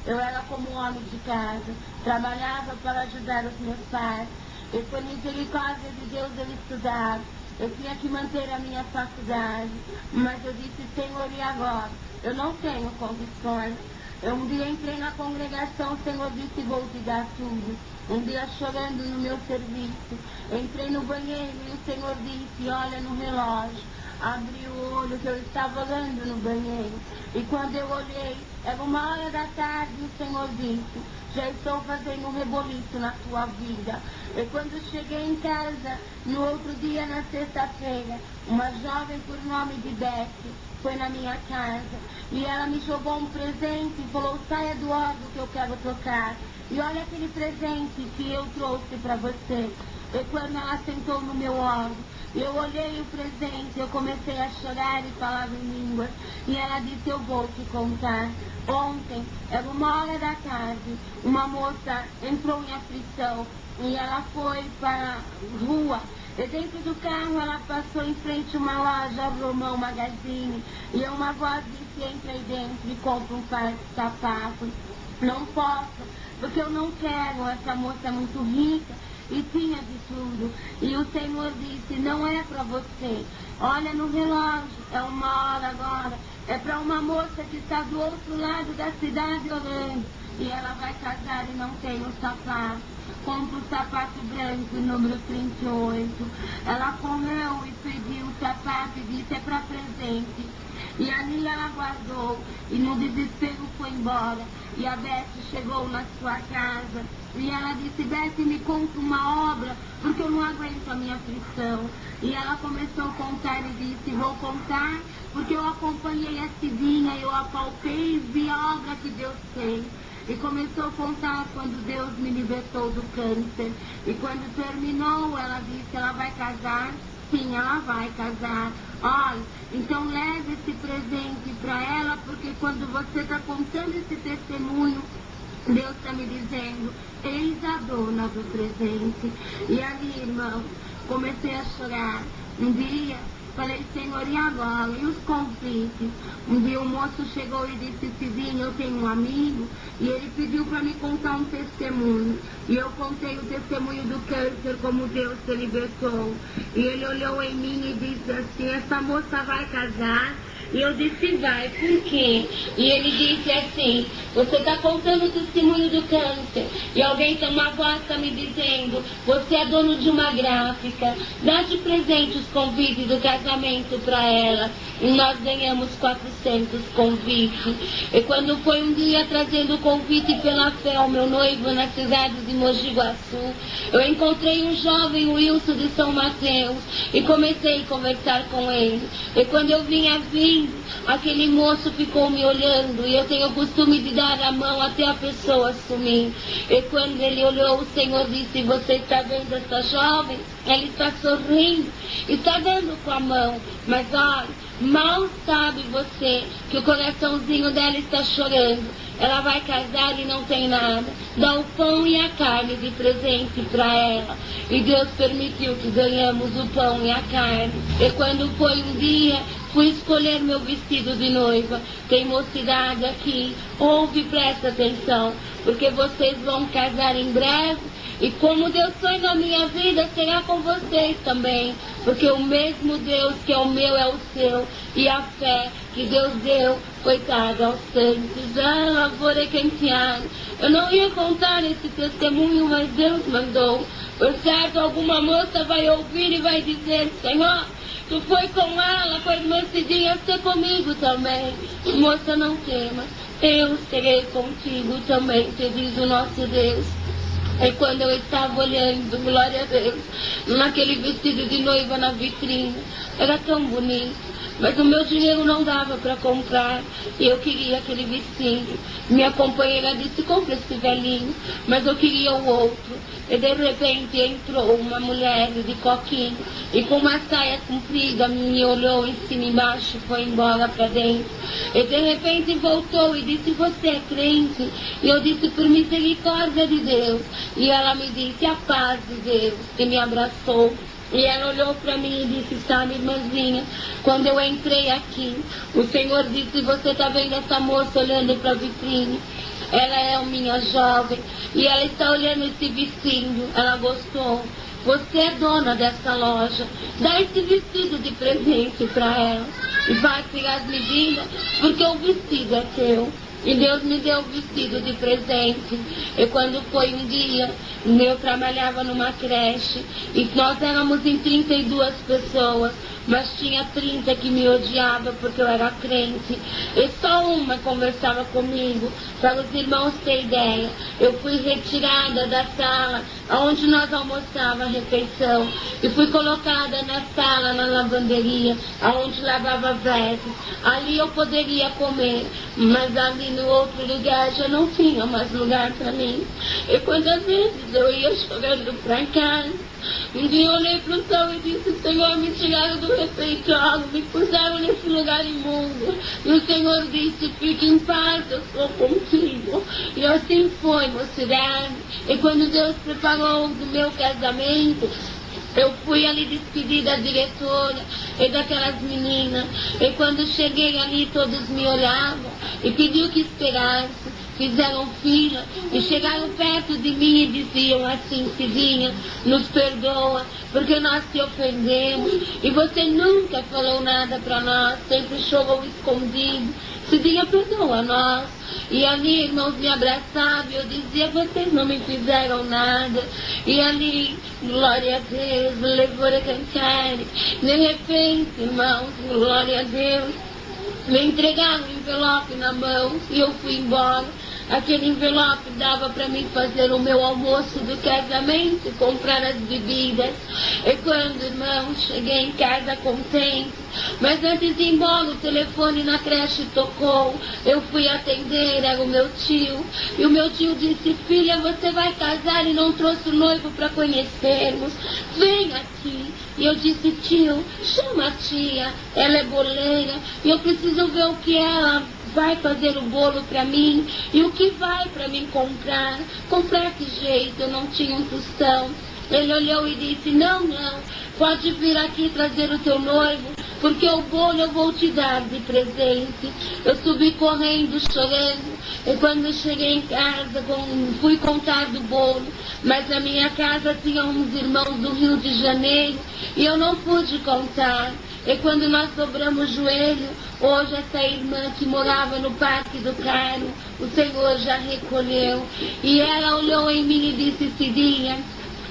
[SPEAKER 1] Eu era como um homem de casa, trabalhava para ajudar os meus pais. E por misericórdia de Deus eu estudava. Eu tinha que manter a minha faculdade. Mas eu disse, Senhor, e agora? Eu não tenho condições. Eu um dia entrei na congregação, o Senhor disse, vou te dar tudo. Um dia chorando no meu serviço, entrei no banheiro e o Senhor disse, olha no relógio. Abri o olho que eu estava olhando no banheiro. E quando eu olhei, era 1h e o Senhor disse, já estou fazendo um reboliço na tua vida. E quando cheguei em casa, no outro dia, na sexta-feira, uma jovem por nome de Beth foi na minha casa e ela me jogou um presente e falou, saia do órgão que eu quero tocar. E olha aquele presente que eu trouxe para você. E quando ela sentou no meu órgão, eu olhei o presente, eu comecei a chorar e falava em línguas. E ela disse, eu vou te contar. Ontem, era 1h, uma moça entrou em aflição e ela foi para a rua. E dentro do carro ela passou em frente a uma loja, Romão Magazine, e uma voz disse, entra aí dentro e compra um par de sapatos. Não posso, porque eu não quero, essa moça é muito rica e tinha de tudo. E o Senhor disse, não é para você. Olha no relógio, é 1h agora. É para uma moça que está do outro lado da cidade orando. E ela vai casar e não tem o sapato. Compra o sapato branco, número 38. Ela correu e pediu o sapato e disse, é para presente. E ali ela guardou e no desespero foi embora. E a Beth chegou na sua casa e ela disse, Beth, me conta uma obra, porque eu não aguento a minha aflição. E ela começou a contar e disse, vou contar, porque eu acompanhei a Cidinha, eu apalpei e vi a obra que Deus fez. E começou a contar quando Deus me libertou do câncer. E quando terminou, ela disse, ela vai casar? Sim, ela vai casar. Olha, então leve esse presente para ela, porque quando você está contando esse testemunho, Deus está me dizendo, eis a dona do presente. E ali, irmão, comecei a chorar. Um dia, falei, Senhor, e agora? E os convites? Um dia o moço chegou e disse, Cidinha, eu tenho um amigo, e ele pediu para me contar um testemunho. E eu contei o testemunho do câncer, como Deus se libertou. E ele olhou em mim e disse assim, essa moça vai casar? E eu disse, vai, por quê? E ele disse assim, você está contando o testemunho do câncer, e alguém, uma voz está me dizendo, você é dono de uma gráfica, dá de presente os convites do casamento para ela. E nós ganhamos 400 convites. E quando foi um dia trazendo o convite pela fé ao meu noivo na cidade de Mogi Guaçu, eu encontrei um jovem, Wilson de São Mateus, e comecei a conversar com ele. E quando eu vinha vindo, aquele moço ficou me olhando, e eu tenho o costume de dar a mão até a pessoa sumir. E quando ele olhou, o Senhor disse, você está vendo essa jovem? Ela está sorrindo, está dando com a mão, mas olha, mal sabe você que o coraçãozinho dela está chorando. Ela vai casar e não tem nada. Dá o pão e a carne de presente para ela. E Deus permitiu que ganhamos o pão e a carne. E quando foi um dia, fui escolher meu vestido de noiva. Tem mocidade aqui, ouve e presta atenção, porque vocês vão casar em breve E como Deus foi na minha vida, será com vocês também. Porque o mesmo Deus que é o meu é o seu. E a fé que Deus deu foi dada aos santos. Eu não ia contar esse testemunho, mas Deus mandou. Por certo, alguma moça vai ouvir e vai dizer: Senhor, tu foi com ela, com a irmã Cidinha, ser comigo também. Moça, não temas, eu serei contigo também, te diz o nosso Deus. E quando eu estava olhando, glória a Deus, naquele vestido de noiva na vitrine, era tão bonito, mas o meu dinheiro não dava para comprar, e eu queria aquele vestido. Minha companheira disse: compra esse velhinho, mas eu queria o outro. E de repente entrou uma mulher de coquinho, e com uma saia comprida, me olhou em cima e embaixo e foi embora para dentro. E de repente voltou e disse: você é crente? E eu disse: por misericórdia de Deus. E ela me disse: a paz de Deus, e me abraçou. E ela olhou para mim e disse: sabe, irmãzinha, quando eu entrei aqui, o Senhor disse: você está vendo essa moça olhando para a vitrine? Ela é a minha jovem, e ela está olhando esse vestido, ela gostou. Você é dona dessa loja, dá esse vestido de presente para ela. E vai pegar as medidas, porque o vestido é teu. E Deus me deu o vestido de presente. E quando foi um dia, eu trabalhava numa creche, e nós éramos em 32 pessoas, mas tinha 30 que me odiavam porque eu era crente. E só uma conversava comigo. Para os irmãos terem ideia, eu fui retirada da sala onde nós almoçávamos a refeição, e fui colocada na sala, na lavanderia, onde lavava vasos. Ali eu poderia comer, mas ali no outro lugar já não tinha mais lugar para mim. E quantas vezes eu ia chorando para casa, um dia eu olhei para o céu e disse: Senhor, me tiraram do refeitório, me puseram nesse lugar imundo. E o Senhor disse: fique em paz, eu sou contigo. E assim foi, mocidade. E quando Deus preparou o meu casamento, eu fui ali despedir da diretora e daquelas meninas. E quando cheguei ali, todos me olhavam e pediam que esperasse. Fizeram fila e chegaram perto de mim e diziam assim: Cidinha, nos perdoa, porque nós te ofendemos e você nunca falou nada para nós, sempre chorou escondido. Cidinha, perdoa nós. E ali, irmãos, me abraçavam e eu dizia: vocês não me fizeram nada. E ali, glória a Deus, levou a cantar. De repente, irmãos, glória a Deus, me entregaram um envelope na mão e eu fui embora. Aquele envelope dava para mim fazer o meu almoço do casamento, comprar as bebidas. E quando, irmão, cheguei em casa contente, mas antes de ir embora, o telefone na creche tocou. Eu fui atender, era o meu tio. E o meu tio disse: filha, você vai casar e não trouxe o noivo para conhecermos. Vem aqui. E eu disse: tio, chama a tia, ela é boleira e eu preciso ver o que ela vai fazer o bolo para mim e o que vai para mim comprar. Comprar que jeito? Eu não tinha um tostão. Ele olhou e disse: não, pode vir aqui trazer o teu noivo, porque o bolo eu vou te dar de presente. Eu subi correndo, chorando, e quando cheguei em casa, fui contar do bolo, mas na minha casa tinha uns irmãos do Rio de Janeiro, e eu não pude contar. E quando nós dobramos o joelho, hoje essa irmã que morava no Parque do Carmo, o Senhor já recolheu, e ela olhou em mim e disse: Cidinha,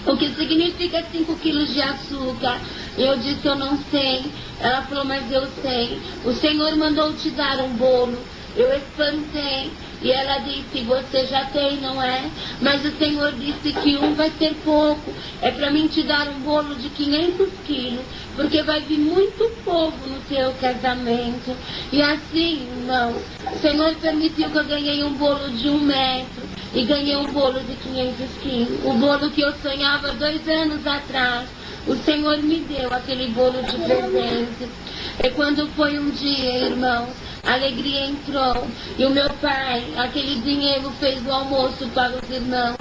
[SPEAKER 1] o que significa 5 quilos de açúcar? Eu disse: eu não sei. Ela falou: mas eu sei. O Senhor mandou te dar um bolo. Eu espantei. E ela disse: você já tem, não é? Mas o Senhor disse que um vai ser pouco. É para mim te dar um bolo de 500 quilos, porque vai vir muito povo no teu casamento. E assim, irmão, o Senhor permitiu que eu ganhei um bolo de 1 metro. E ganhei um bolo de 500 quilos. O bolo que eu sonhava 2 anos atrás. O Senhor me deu aquele bolo de presente. E quando foi um dia, irmãos, a alegria entrou. E o meu pai, aquele dinheiro, fez o almoço para os irmãos.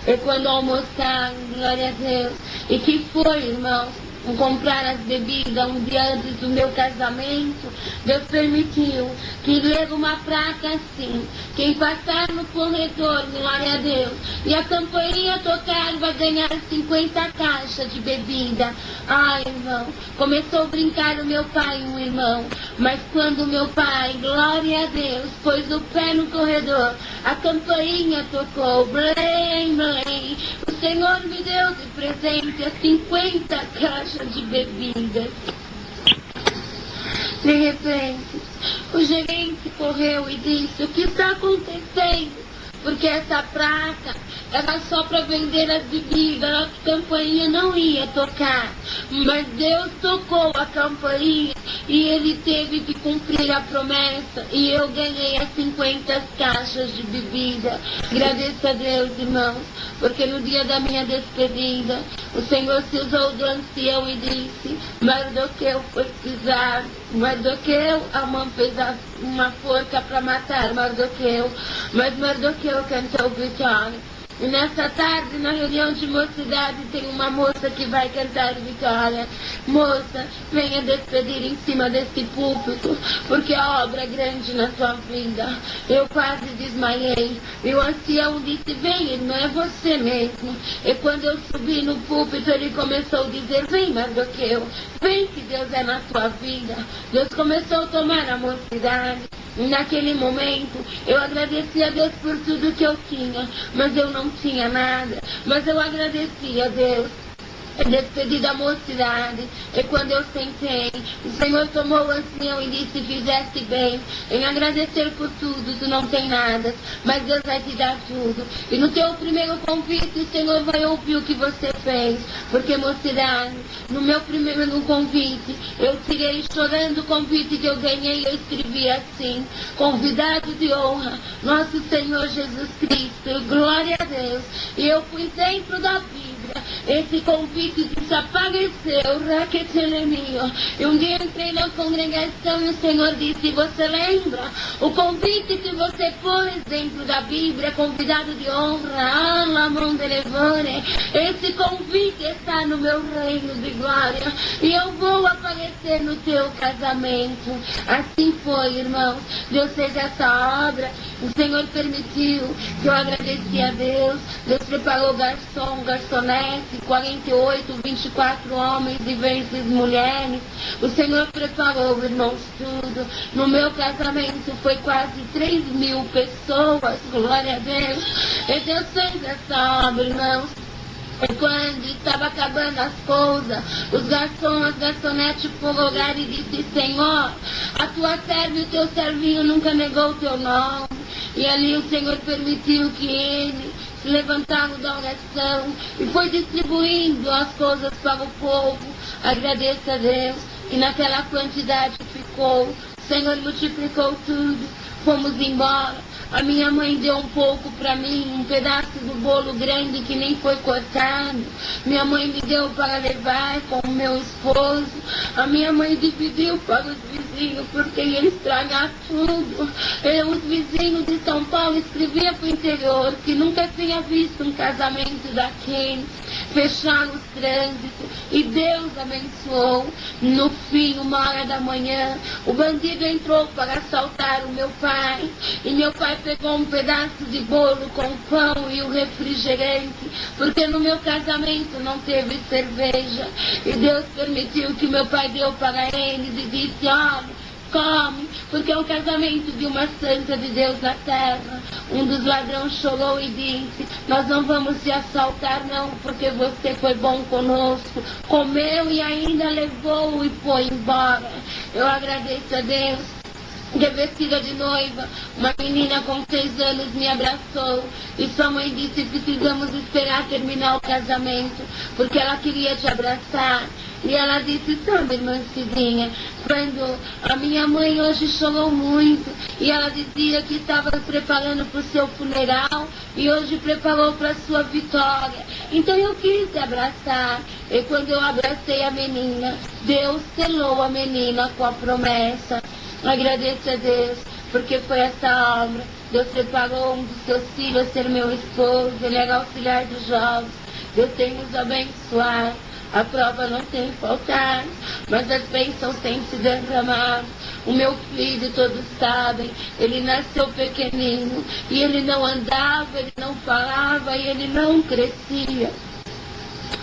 [SPEAKER 1] E quando almoçaram, glória a Deus. E que foi, irmãos? comprar as bebidas um dia antes do meu casamento, Deus permitiu que leve uma placa assim: quem passar no corredor, glória a Deus, e a campainha tocar, vai ganhar 50 caixas de bebida. Ai, irmão, começou a brincar o meu pai e um irmão, mas quando o meu pai, glória a Deus, pôs o pé no corredor, a campainha tocou, blém, blém, o Senhor me deu de presente as 50 caixas de bebidas. De repente, o gerente correu e disse: o que está acontecendo? Porque essa placa era só para vender as bebidas, a campainha não ia tocar. Mas Deus tocou a campainha e Ele teve que cumprir a promessa. E eu ganhei as 50 caixas de bebida. Agradeço a Deus, irmãos, porque no dia da minha despedida, o Senhor se usou do ancião e disse: Mardoqueu foi pisado, Mardoqueu, a mãe fez uma forca para matar Mardoqueu, mas Mardoqueu cantou vitória. E nessa tarde, na reunião de mocidade, tem uma moça que vai cantar vitória. Moça, venha despedir em cima desse púlpito, porque a obra é grande na tua vida. Eu quase desmaiei. E o ancião disse: vem, irmã, é você mesmo. E quando eu subi no púlpito, ele começou a dizer: vem, Mardoqueu, vem que Deus é na tua vida. Deus começou a tomar a mocidade. E naquele momento, eu agradeci a Deus por tudo que eu tinha, mas eu não tinha nada. Mas eu agradeci a Deus. Despedi da mocidade, e quando eu sentei, o Senhor tomou o ancião e disse: fizeste bem em agradecer por tudo, tu não tem nada, mas Deus vai te dar tudo. E no teu primeiro convite, o Senhor vai ouvir o que você fez, porque mocidade, no meu primeiro convite, eu tirei chorando o convite que eu ganhei, eu escrevi assim: convidado de honra, nosso Senhor Jesus Cristo, glória a Deus. E eu fui dentro da Bíblia, esse convite desapareceu, raquetelemio. E um dia entrei na congregação e o Senhor disse: você lembra o convite que você pôs dentro da Bíblia, convidado de honra, alamondelevore? Esse convite está no meu reino de glória e eu vou aparecer no teu casamento. Assim foi, irmãos. Deus fez essa obra. O Senhor permitiu que eu agradeci a Deus. Deus preparou garçom, garçonete, 48, 24 homens e 20 mulheres. O Senhor preparou, irmãos, tudo. No meu casamento foi quase 3.000 pessoas, glória a Deus. E Deus fez essa obra, irmãos. E quando estava acabando as coisas, os garçons, as garçonetes foram orar e disse: Senhor, a tua serva e o teu servinho nunca negou o teu nome. E ali o Senhor permitiu que ele se levantaram da oração e foi distribuindo as coisas para o povo. Agradeça a Deus. E naquela quantidade ficou, o Senhor multiplicou tudo. Fomos embora. A minha mãe deu um pouco para mim, um pedaço do bolo grande que nem foi cortado. Minha mãe me deu para levar com o meu esposo. A minha mãe dividiu para os vizinhos, porque ia estragar tudo. E os vizinhos de São Paulo escreviam para o interior que nunca tinha visto um casamento daquele. Fecharam os trânsitos e Deus abençoou. No fim, 1h da manhã, o bandido entrou para assaltar o meu pai. E meu pai pegou um pedaço de bolo com pão e o refrigerante, porque no meu casamento não teve cerveja. E Deus permitiu que meu pai deu para eles e disse: olha, come, porque é o casamento de uma santa de Deus na terra. Um dos ladrões chorou e disse: nós não vamos te assaltar não, porque você foi bom conosco. Comeu e ainda levou e foi embora. Eu agradeço a Deus. De vestida de noiva, uma menina com 6 anos me abraçou e sua mãe disse: precisamos esperar terminar o casamento, porque ela queria te abraçar. E ela disse: sabe, irmã Cidinha, quando a minha mãe hoje chorou muito, e ela dizia que estava preparando para o seu funeral, e hoje preparou para a sua vitória. Então eu quis te abraçar. E quando eu abracei a menina, Deus selou a menina com a promessa. Agradeço a Deus, porque foi essa obra. Deus preparou um dos seus filhos a ser meu esposo. Ele era auxiliar dos jovens. Deus tem nos abençoado. A prova não tem faltar, mas as bênçãos têm se derramado. O meu filho, todos sabem, ele nasceu pequenino, e ele não andava, ele não falava, e ele não crescia.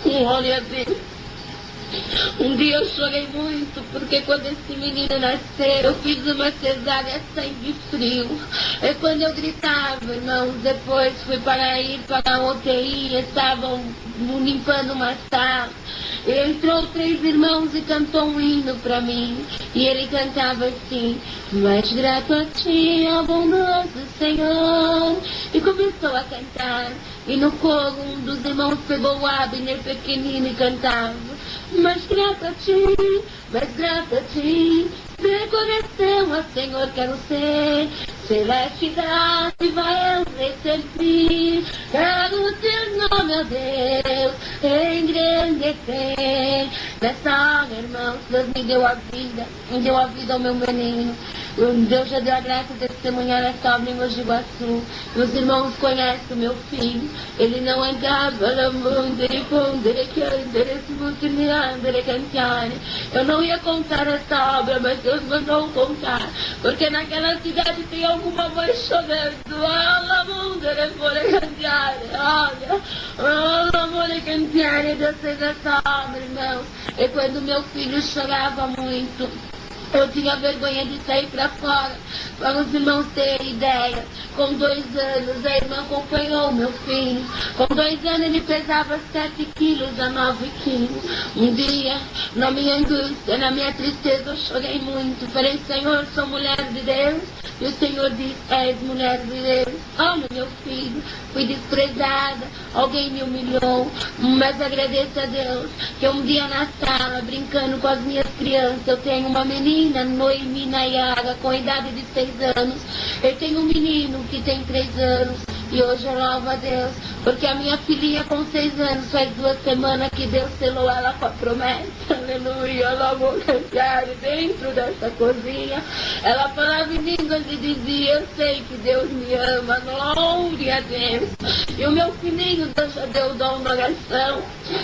[SPEAKER 1] Olha, Deus, um dia eu chorei muito, porque quando esse menino nasceu, eu fiz uma cesárea sangue frio. E quando eu gritava, irmãos, depois fui para ir para a UTI, estavam limpando uma sala. Entrou 3 irmãos e cantou um hino para mim. E ele cantava assim: mais grato a ti, ó bondoso Senhor. E começou a cantar. E no coro um dos irmãos pegou o Abner pequenino e cantava: mais grato a ti, mais grato a ti, de coração, ó Senhor, quero ser. Celeste graça vai eu receber. Quero o teu nome, ó Deus, engrandecer. Nessa hora, irmãos, Deus me deu a vida ao meu menino. Deus já deu a graça de testemunhar essa obra em Mogi Guaçu. Meus irmãos conhecem o meu filho. Ele não andava na mão dele, eu não ia contar essa obra, mas Deus mandou contar. Porque naquela cidade tem alguma mãe chorando. Olha, Deus fez essa obra, irmãos. E quando meu filho chorava muito, eu tinha vergonha de sair para fora, para os irmãos terem ideia. Com 2 anos, a irmã acompanhou meu filho. Com 2 anos, ele pesava 7 quilos a 9 quilos. Um dia, na minha angústia, na minha tristeza, eu chorei muito. Falei: Senhor, sou mulher de Deus. E o Senhor disse: és mulher de Deus. Olha, meu filho, fui desprezada, alguém me humilhou, mas agradeço a Deus que um dia na sala, brincando com as minhas crianças, eu tenho uma menina, Noemi Nayara, com a idade de 6 anos. Eu tenho um menino que tem 3 anos. E hoje eu louvo a Deus, porque a minha filhinha com 6 anos, faz 2 semanas que Deus selou ela com a promessa. Aleluia, ela vou cantar dentro dessa cozinha. Ela falava em línguas e dizia: eu sei que Deus me ama, glória a Deus. E o meu filhinho, Deus já deu o dom da oração.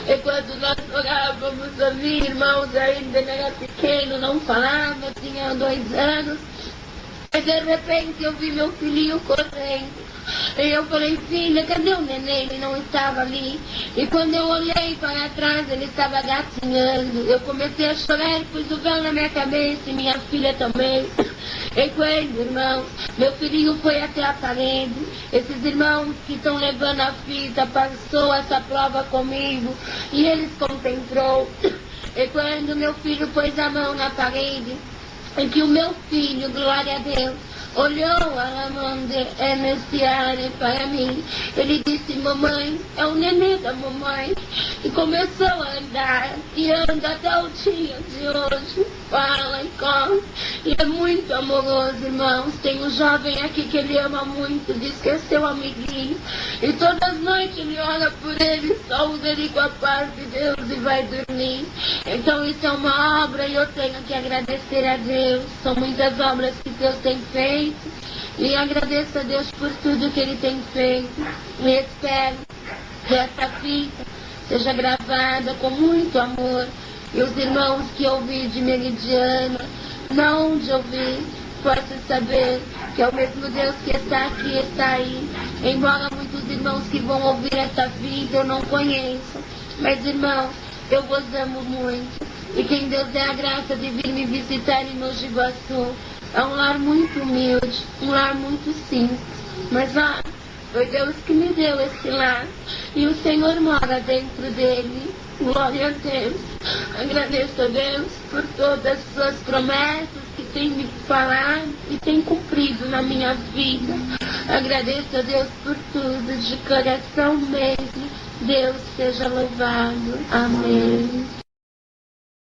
[SPEAKER 1] E quando nós orávamos ali, irmãos, ainda ele era pequeno, não falava, tinha 2 anos. E de repente eu vi meu filhinho correndo. E eu falei: filha, cadê o neném? Ele não estava ali. E quando eu olhei para trás, ele estava gatinhando. Eu comecei a chorar, pus o véu na minha cabeça e minha filha também. E quando, irmãos, meu filhinho foi até a parede, esses irmãos que estão levando a fita passou essa prova comigo e eles contemplou. E quando meu filho pôs a mão na parede, em que o meu filho, glória a Deus, olhou a Amanda Ernestiane para mim. Ele disse: mamãe, é o neném da mamãe. E começou a andar, e anda até o dia de hoje. Fala e corre. E é muito amoroso, irmãos. Tem um jovem aqui que ele ama muito, diz que é seu amiguinho. E todas as noites ele ora por ele, saúde ele com a paz de Deus e vai dormir. Então isso é uma obra e eu tenho que agradecer a Deus. São muitas obras que Deus tem feito. E agradeço a Deus por tudo que Ele tem feito. E espero que essa fita seja gravada com muito amor. E os irmãos que ouvir de Meridiana, não de ouvir, possam saber que é o mesmo Deus que está aqui, está aí. Embora muitos irmãos que vão ouvir essa fita eu não conheço. Mas, irmãos, eu vos amo muito. E quem Deus dê a graça de vir me visitar em Mogi Guaçu, é um lar muito humilde, um lar muito simples. Mas foi Deus que me deu esse lar. E o Senhor mora dentro dele. Glória a Deus. Agradeço a Deus por todas as suas promessas que tem me falado e tem cumprido na minha vida. Agradeço a Deus por tudo, de coração mesmo. Deus seja louvado. Amém.